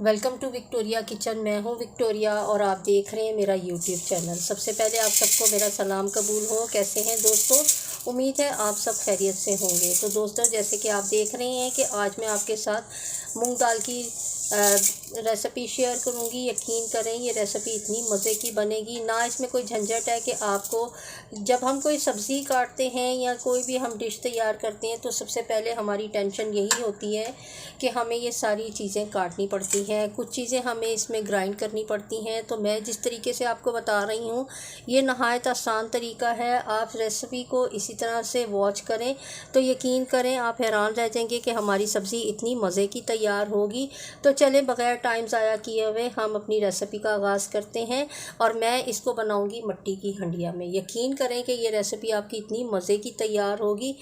Welcome to Victoria kitchen. मैं हूं Victoria और आप देख रहे हैं मेरा यूट्यूब चैनल। सबसे पहले आप सबको मेरा सलाम कबूल हो। कैसे हैं दोस्तों? उम्मीद है आप सब खैरियत से होंगे। तो दोस्तों, जैसे कि आप देख रहे हैं कि आज मैं आपके साथ मूंग दाल की रेसिपी शेयर करूंगी। यकीन करें ये रेसिपी इतनी मज़े की बनेगी, ना इसमें कोई झंझट है कि आपको जब हम कोई सब्ज़ी काटते हैं या कोई भी हम डिश तैयार करते हैं तो सबसे पहले हमारी टेंशन यही होती है कि हमें ये सारी चीज़ें काटनी पड़ती हैं, कुछ चीज़ें हमें इसमें ग्राइंड करनी पड़ती हैं। तो मैं जिस तरीके से आपको बता रही हूँ ये नहायत आसान तरीका है। आप रेसिपी को इसी तरह से वॉच करें तो यकीन करें आप हैरान रह जाएंगे कि हमारी सब्ज़ी इतनी मज़े की तैयार होगी। तो चलें बग़ैर टाइम ज़ाया किए हुए हम अपनी रेसिपी का आगाज़ करते हैं। और मैं इसको बनाऊंगी मट्टी की हंडिया में। यकीन करें कि ये रेसिपी आपकी इतनी मज़े की तैयार होगी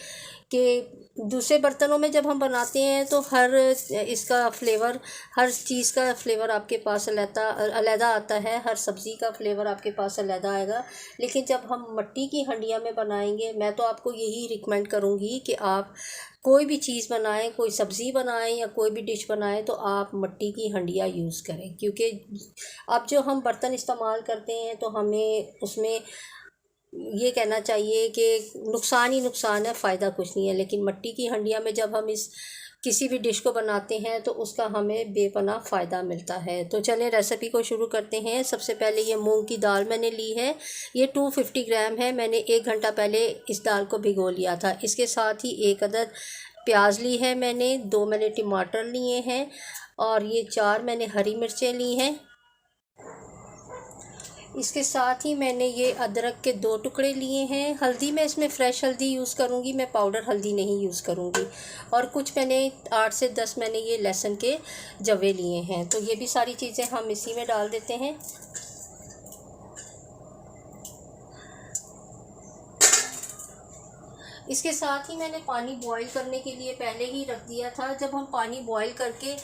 कि दूसरे बर्तनों में जब हम बनाते हैं तो हर इसका फ्लेवर, हर चीज़ का फ्लेवर आपके पास अलग आता है, हर सब्ज़ी का फ्लेवर आपके पास अलग आएगा। लेकिन जब हम मट्टी की हंडिया में बनाएंगे, मैं तो आपको यही रिकमेंड करूँगी कि आप कोई भी चीज़ बनाएं, कोई सब्ज़ी बनाएं या कोई भी डिश बनाएं तो आप मट्टी की हंडिया यूज़ करें। क्योंकि अब जो हम बर्तन इस्तेमाल करते हैं तो हमें उसमें ये कहना चाहिए कि नुकसान ही नुकसान है, फ़ायदा कुछ नहीं है। लेकिन मट्टी की हंडिया में जब हम इस किसी भी डिश को बनाते हैं तो उसका हमें बेपनाह फ़ायदा मिलता है। तो चलें रेसिपी को शुरू करते हैं। सबसे पहले ये मूंग की दाल मैंने ली है, ये 250 ग्राम है। मैंने 1 घंटा पहले इस दाल को भिगो लिया था। इसके साथ ही 1 अदद प्याज ली है मैंने, 2 मैंने टमाटर लिए हैं और ये 4 मैंने हरी मिर्चें ली हैं। इसके साथ ही मैंने ये अदरक के 2 टुकड़े लिए हैं। हल्दी मैं इसमें फ़्रेश हल्दी यूज़ करूँगी, मैं पाउडर हल्दी नहीं यूज़ करूँगी। और कुछ मैंने 8 से 10 मैंने ये लहसुन के जवे लिए हैं। तो ये भी सारी चीज़ें हम इसी में डाल देते हैं। इसके साथ ही मैंने पानी बॉईल करने के लिए पहले ही रख दिया था। जब हम पानी बॉईल करके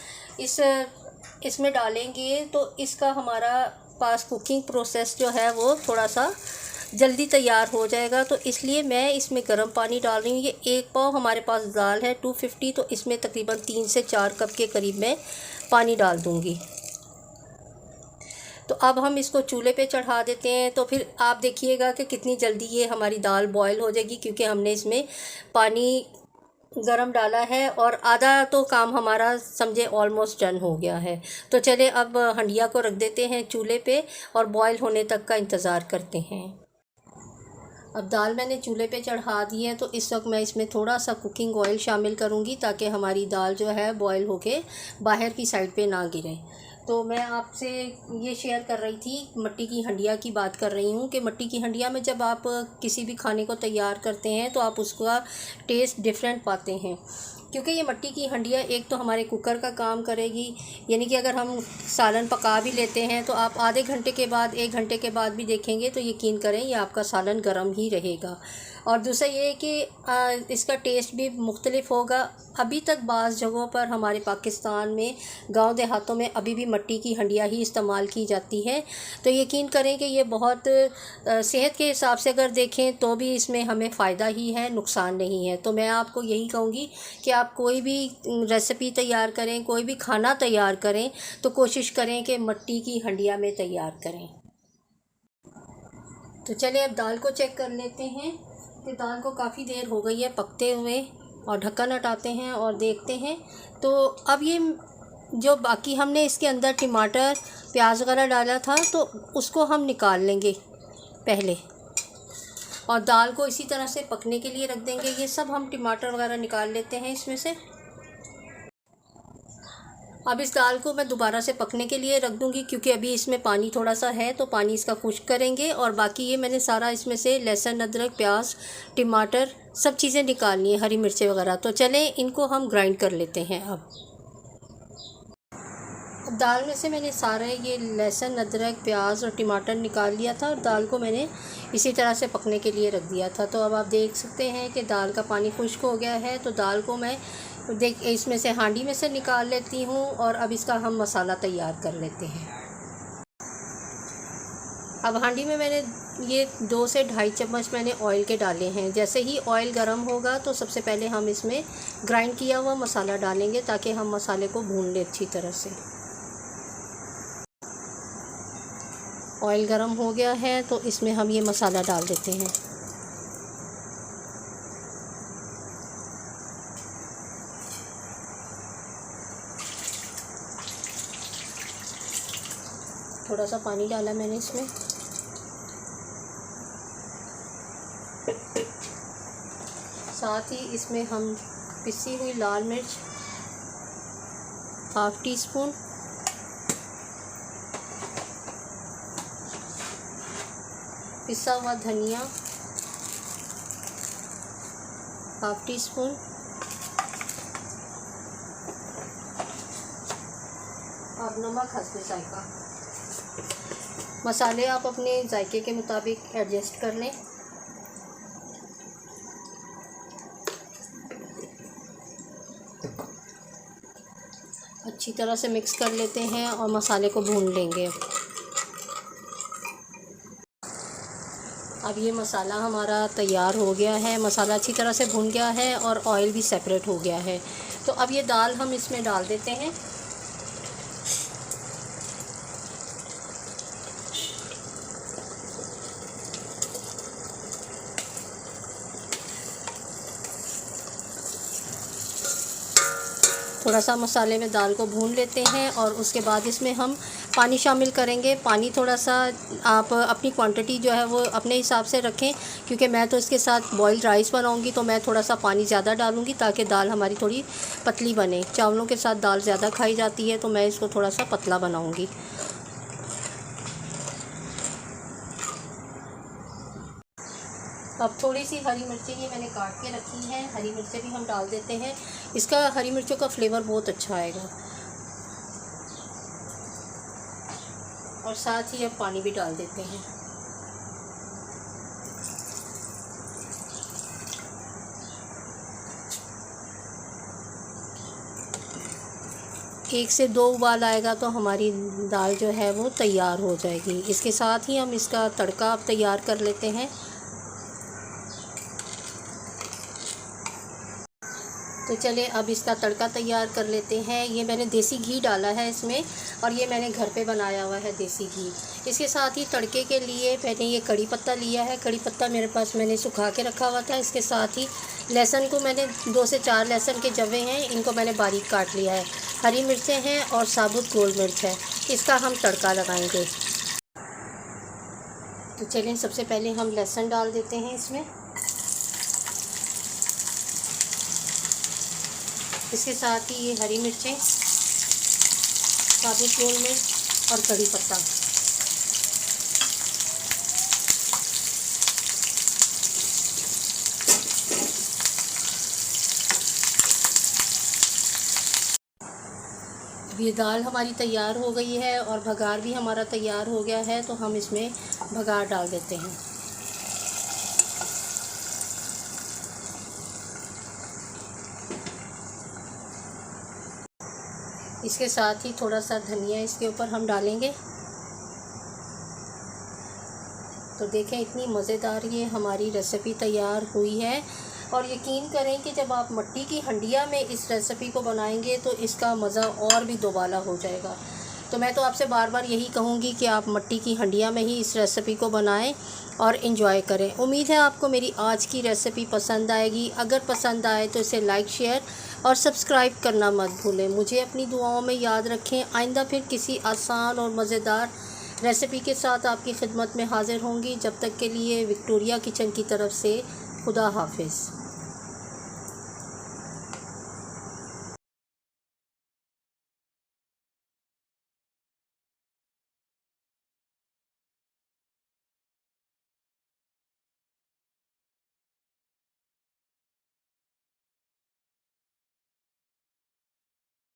इसमें डालेंगे तो इसका हमारा पास कुकिंग प्रोसेस जो है वो थोड़ा सा जल्दी तैयार हो जाएगा। तो इसलिए मैं इसमें गर्म पानी डाल रही हूँ। ये 1 पाव हमारे पास दाल है 250, तो इसमें तकरीबन 3 से 4 कप के करीब मैं पानी डाल दूँगी। तो अब हम इसको चूल्हे पे चढ़ा देते हैं। तो फिर आप देखिएगा कि कितनी जल्दी ये हमारी दाल बॉयल हो जाएगी, क्योंकि हमने इसमें पानी गरम डाला है और आधा तो काम हमारा समझे ऑलमोस्ट डन हो गया है। तो चले अब हंडिया को रख देते हैं चूल्हे पे और बॉयल होने तक का इंतज़ार करते हैं। अब दाल मैंने चूल्हे पे चढ़ा दी है। तो इस वक्त मैं इसमें थोड़ा सा कुकिंग ऑयल शामिल करूँगी ताकि हमारी दाल जो है बॉयल होके बाहर की साइड पे ना गिरे। तो मैं आपसे ये शेयर कर रही थी, मट्टी की हंडिया की बात कर रही हूँ कि मट्टी की हंडिया में जब आप किसी भी खाने को तैयार करते हैं तो आप उसका टेस्ट डिफरेंट पाते हैं। क्योंकि ये मट्टी की हंडिया एक तो हमारे कुकर का काम करेगी, यानी कि अगर हम सालन पका भी लेते हैं तो आप आधे घंटे के बाद 1 घंटे के बाद भी देखेंगे तो यकीन करें ये आपका सालन गर्म ही रहेगा। और दूसरा ये है कि इसका टेस्ट भी मुख्तलिफ होगा। अभी तक बाज़ जगहों पर हमारे पाकिस्तान में गांव देहातों में अभी भी मट्टी की हंडिया ही इस्तेमाल की जाती है। तो यकीन करें कि ये बहुत सेहत के हिसाब से अगर देखें तो भी इसमें हमें फ़ायदा ही है, नुकसान नहीं है। तो मैं आपको यही कहूँगी कि आप कोई भी रेसिपी तैयार करें, कोई भी खाना तैयार करें तो कोशिश करें कि मट्टी की हंडिया में तैयार करें। तो चलिए अब दाल को चेक कर लेते हैं कि दाल को काफ़ी देर हो गई है पकते हुए, और ढक्कन हटाते हैं और देखते हैं। तो अब ये जो बाकी हमने इसके अंदर टमाटर प्याज वगैरह डाला था तो उसको हम निकाल लेंगे पहले, और दाल को इसी तरह से पकने के लिए रख देंगे। ये सब हम टमाटर वगैरह निकाल लेते हैं इसमें से। अब इस दाल को मैं दोबारा से पकने के लिए रख दूंगी, क्योंकि अभी इसमें पानी थोड़ा सा है तो पानी इसका खुश्क करेंगे। और बाकी ये मैंने सारा इसमें से लहसुन, अदरक, प्याज, टमाटर सब चीज़ें निकालनी है, हरी मिर्चें वगैरह। तो चलें इनको हम ग्राइंड कर लेते हैं। अब दाल में से मैंने सारे ये लहसुन, अदरक, प्याज और टमाटर निकाल लिया था और दाल को मैंने इसी तरह से पकने के लिए रख दिया था। तो अब आप देख सकते हैं कि दाल का पानी खुश्क हो गया है। तो दाल को मैं इसमें से हांडी में से निकाल लेती हूँ और अब इसका हम मसाला तैयार कर लेते हैं। अब हांडी में मैंने ये 2 से 2.5 चम्मच मैंने ऑयल के डाले हैं। जैसे ही ऑयल गर्म होगा तो सबसे पहले हम इसमें ग्राइंड किया हुआ मसाला डालेंगे ताकि हम मसाले को भून लें अच्छी तरह से। ऑयल गरम हो गया है तो इसमें हम ये मसाला डाल देते हैं। थोड़ा सा पानी डाला मैंने इसमें। साथ ही इसमें हम पिसी हुई लाल मिर्च ½ टीस्पून, पिसा हुआ धनिया ½ टीस्पून, और नमक हस्बे जायका। मसाले आप अपने जायके के मुताबिक एडजस्ट कर लें। अच्छी तरह से मिक्स कर लेते हैं और मसाले को भून लेंगे। अब ये मसाला हमारा तैयार हो गया है। मसाला अच्छी तरह से भुन गया है और ऑयल भी सेपरेट हो गया है। तो अब ये दाल हम इसमें डाल देते हैं। थोड़ा सा मसाले में दाल को भून लेते हैं और उसके बाद इसमें हम पानी शामिल करेंगे। पानी थोड़ा सा आप अपनी क्वांटिटी जो है वो अपने हिसाब से रखें, क्योंकि मैं तो इसके साथ बॉइल्ड राइस बनाऊंगी तो मैं थोड़ा सा पानी ज़्यादा डालूंगी ताकि दाल हमारी थोड़ी पतली बने। चावलों के साथ दाल ज़्यादा खाई जाती है तो मैं इसको थोड़ा सा पतला बनाऊंगी। अब थोड़ी सी हरी मिर्चें ये मैंने काट के रखी हैं, हरी मिर्चें भी हम डाल देते हैं। इसका हरी मिर्चों का फ्लेवर बहुत अच्छा आएगा। और साथ ही अब पानी भी डाल देते हैं। एक से 2 उबाल आएगा तो हमारी दाल जो है वो तैयार हो जाएगी। इसके साथ ही हम इसका तड़का अब तैयार कर लेते हैं। तो चले अब इसका तड़का तैयार कर लेते हैं। ये मैंने देसी घी डाला है इसमें, और ये मैंने घर पे बनाया हुआ है देसी घी। इसके साथ ही तड़के के लिए मैंने ये कड़ी पत्ता लिया है। कड़ी पत्ता मेरे पास मैंने सुखा के रखा हुआ था। इसके साथ ही लहसुन को मैंने 2 से 4 लहसुन के जवे हैं, इनको मैंने बारीक काट लिया है। हरी मिर्चें हैं और साबुत गोल मिर्च है। इसका हम तड़का लगाएंगे। तो चलिए सबसे पहले हम लहसुन डाल देते हैं इसमें। इसके साथ ही ये हरी मिर्चें, साबुत गोल मिर्च और कड़ी पत्ता। ये दाल हमारी तैयार हो गई है और भगार भी हमारा तैयार हो गया है, तो हम इसमें भगार डाल देते हैं। इसके साथ ही थोड़ा सा धनिया इसके ऊपर हम डालेंगे। तो देखें इतनी मज़ेदार ये हमारी रेसिपी तैयार हुई है। और यकीन करें कि जब आप मट्टी की हंडिया में इस रेसिपी को बनाएंगे तो इसका मज़ा और भी दोबाला हो जाएगा। तो मैं तो आपसे बार बार यही कहूँगी कि आप मट्टी की हंडिया में ही इस रेसिपी को बनाएं और इन्जॉय करें। उम्मीद है आपको मेरी आज की रेसिपी पसंद आएगी। अगर पसंद आए तो इसे लाइक, शेयर और सब्सक्राइब करना मत भूलें। मुझे अपनी दुआओं में याद रखें। आइंदा फिर किसी आसान और मज़ेदार रेसिपी के साथ आपकी खिदमत में हाज़िर होंगी। जब तक के लिए विक्टोरिया किचन की तरफ से खुदा हाफिज़।